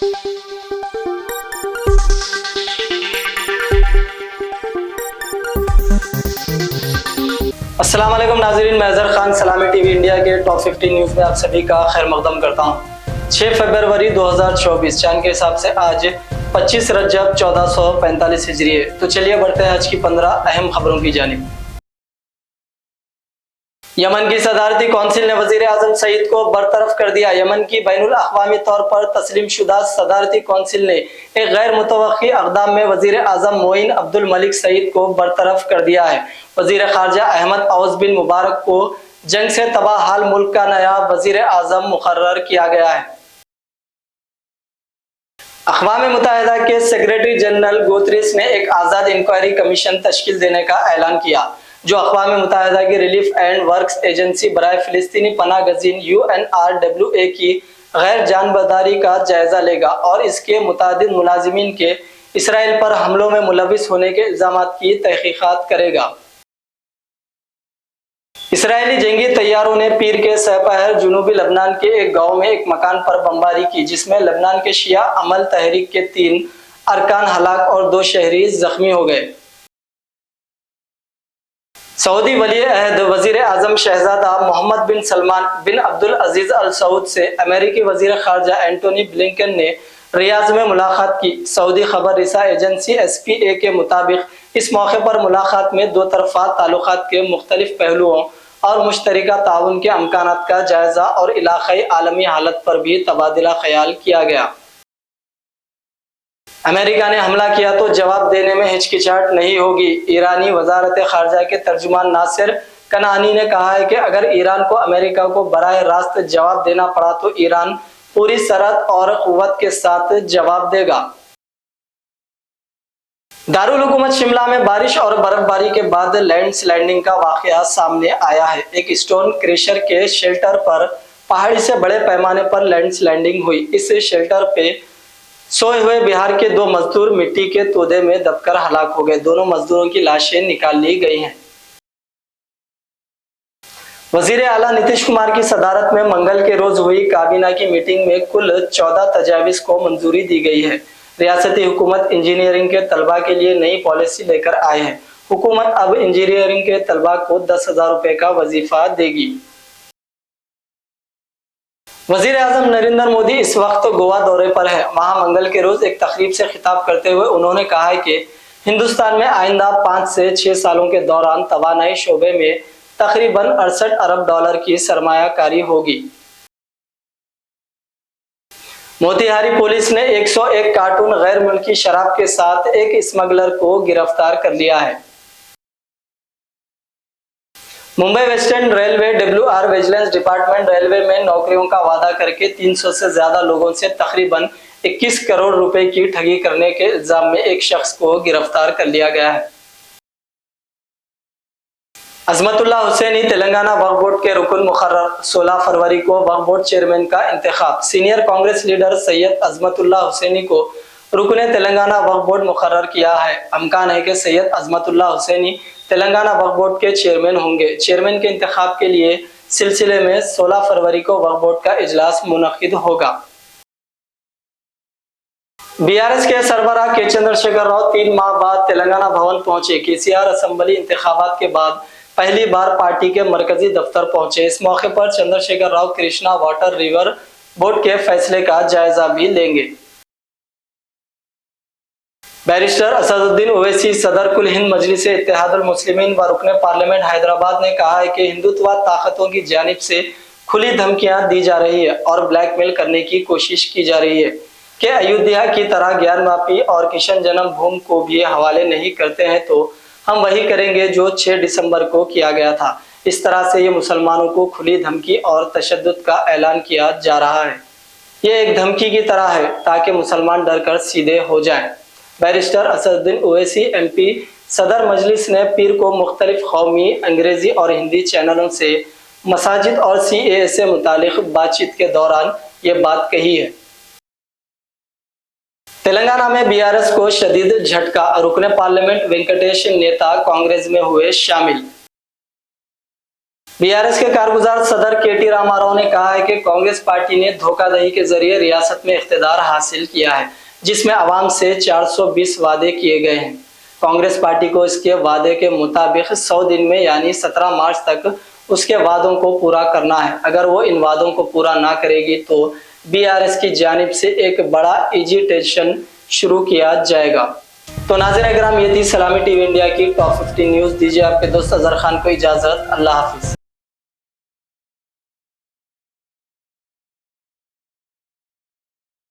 अस्सलाम वालेकुम नाज़रीन, मैं अज़हर खान सलामी टीवी इंडिया के टॉप 15 न्यूज़ में आप सभी का खैर मकदम करता हूँ। 6 फरवरी 2024 चांद के हिसाब से आज 25 रजब 1445 हिजरी है। तो चलिए बढ़ते हैं आज की 15 अहम खबरों की जानिब। यमन की सदारती कौंसिल ने वजीर आजम सईद को बरतरफ कर दिया। यमन की बैनुल अक़वामी तौर पर तस्लीम शुदा सदारती कौंसिल ने एक गैर मुतवक्की अक़दाम में वजीर आजम मोइन अब्दुल मलिक सईद को बरतरफ कर दिया है। वजीर खारजा अहमद औस बिन मुबारक को जंग से तबाह हाल मुल्क का नया वजीर आजम मुकर्रर किया गया है। अक़वाम मुत्तहिदा के सेक्रेटरी जनरल गुतरेस ने एक आज़ाद इंक्वायरी कमीशन तश्कील देने का ऐलान किया, जो अक़वाम मुत्तहिदा की रिलीफ एंड वर्क्स एजेंसी बराए फ़िलिस्तीनी पनाह गज़ीन UNRWA की गैर जानबदारी का जायजा लेगा और इसके मुतादिद मुलाजिमीन के इसराइल पर हमलों में मुलविस होने के इल्ज़ामात की तहक़ीक़ात करेगा। इसराइली जंगी तैयारों ने पीर के सहपहर जुनूबी लबनान के एक गांव में एक मकान पर बमबारी की, जिसमें लबनान के शिया अमल तहरीक के 3 अरकान हलाक और 2 शहरी जख्मी हो गए। सऊदी वली अहद वजीर आजम शहजादा मोहम्मद बिन सलमान बिन अब्दुल अजीज अल सऊद से अमेरिकी वजीर खारजा एंटोनी ब्लिंकन ने रियाज में मुलाकात की। सऊदी खबर रिसा एजेंसी SPA के मुताबिक इस मौके पर मुलाकात में दो तरफा ताल्लुकात के मुख्तलिफ पहलुओं और मुश्तरका ताउन के अमकानात का जायजा और इलाक़ाई आलमी हालत पर भी तबादला ख्याल किया गया। अमेरिका ने हमला किया तो जवाब देने में हिचकिचाहट नहीं होगी। ईरानी वजारत खारजा के तर्जुमान नासिर कनानी ने कहा है कि अगर ईरान को अमेरिका को बराह रास्त जवाब देना पड़ा तो ईरान पूरी सरहद और कुव्वत के साथ जवाब देगा। दारुल हुकूमत शिमला में बारिश और बर्फबारी के बाद लैंडस्लाइडिंग का वाकया सामने आया है। एक स्टोन क्रेशर के शेल्टर पर पहाड़ी से बड़े पैमाने पर लैंडस्लाइडिंग हुई। इस शेल्टर पे सोए हुए बिहार के 2 मजदूर मिट्टी के तोदे में दबकर हलाक हो गए। दोनों मजदूरों की लाशें निकाल ली गई हैं। वजीर आला नीतीश कुमार की सदारत में मंगल के रोज हुई काबीना की मीटिंग में कुल 14 तजावीज को मंजूरी दी गई है। रियासती हुकूमत इंजीनियरिंग के तलबा के लिए नई पॉलिसी लेकर आए हैं। हुकूमत अब इंजीनियरिंग के तलबा को 10,000 रुपए का वजीफा देगी। वजीर आजम नरेंद्र मोदी इस वक्त गोवा दौरे पर है। वहां मंगल के रोज एक तकरीब से खिताब करते हुए उन्होंने कहा है कि हिंदुस्तान में आइंदा 5 से 6 सालों के दौरान तवानाई शोबे में तकरीबन 68 अरब डॉलर की सरमायाकारी होगी। मोतिहारी पुलिस ने 101 कार्टून गैर मुल्की शराब के साथ एक स्मगलर को गिरफ्तार कर लिया है। Mumbai western railway WR vigilance department railway में नौकरियों का वादा करके 300 से ज्यादा लोगों से तकरीबन 21 करोड़ रुपए की ठगी करने के इल्जाम में एक शख्स को गिरफ्तार कर लिया गया है। अजमतुल्लाह हुसैनी तेलंगाना वक्फ बोर्ड के रुकन मुकर्रर। 16 फरवरी को वक्फ बोर्ड चेयरमैन का इंतखाब। सीनियर कांग्रेस लीडर सैयद अजमतुल्लाह हुसैनी को रुकने तेलंगाना वक्फ बोर्ड मुकर्रर किया है। अमकान है कि सैयद अजमतुल्लाह हुसैनी तेलंगाना वक्फ बोर्ड के चेयरमैन होंगे। चेयरमैन के इंतखाब के लिए सिलसिले में 16 फरवरी को वक्फ बोर्ड का इजलास मुनक्किद होगा। BRS के सरबराह के चंद्रशेखर राव 3 माह बाद तेलंगाना भवन पहुंचे। KCR असेंबली इंतखाबात के बाद पहली बार पार्टी के मरकजी दफ्तर पहुंचे। इस मौके पर Chandrashekhar Rao Krishna water river board के फैसले का जायजा भी लेंगे। बैरिस्टर असदुद्दीन ओवैसी सदर कुल हिंद मजलिस इत्तेहादुल मुस्लिमीन व रुकने पार्लियामेंट हैदराबाद ने कहा है कि हिंदुत्व ताकतों की जानिब से खुली धमकियां दी जा रही है और ब्लैकमेल करने की कोशिश की जा रही है कि अयोध्या की तरह ज्ञानवापी और किशन जन्म भूमि को भी हवाले नहीं करते हैं तो हम वही करेंगे जो 6 दिसंबर को किया गया था। इस तरह से ये मुसलमानों को खुली धमकी और तशद्दुद का ऐलान किया जा रहा है। ये एक धमकी की तरह है ताकि मुसलमान डरकर सीधे हो जाएं। बैरिस्टर असदुद्दीन ओवैसी MP सदर मजलिस ने पीर को मुख्तलिफ कौमी अंग्रेजी और हिंदी चैनलों से मसाजिद और CAA से मुतालिक बातचीत के दौरान ये बात कही है। तेलंगाना में BRS को शदीद झटका। रुकने पार्लियामेंट वेंकटेश नेता कांग्रेस में हुए शामिल। बीआरएस के कारगुजार सदर केटी रामाराव ने कहा है कि कांग्रेस पार्टी ने धोखाधड़ी के जरिए रियासत में इख्तिदार हासिल किया है, जिसमें आवाम से 420 वादे किए गए हैं। कांग्रेस पार्टी को इसके वादे के मुताबिक 100 दिन में यानी 17 मार्च तक उसके वादों को पूरा करना है। अगर वो इन वादों को पूरा ना करेगी तो बीआरएस की जानिब से एक बड़ा एजिटेशन शुरू किया जाएगा। तो नाज़रीन अगर ये थी सलामी टीवी इंडिया की टॉप 15 न्यूज। दीजिए आपके दोस्त अजहर खान को इजाजत। अल्लाह हाफिज।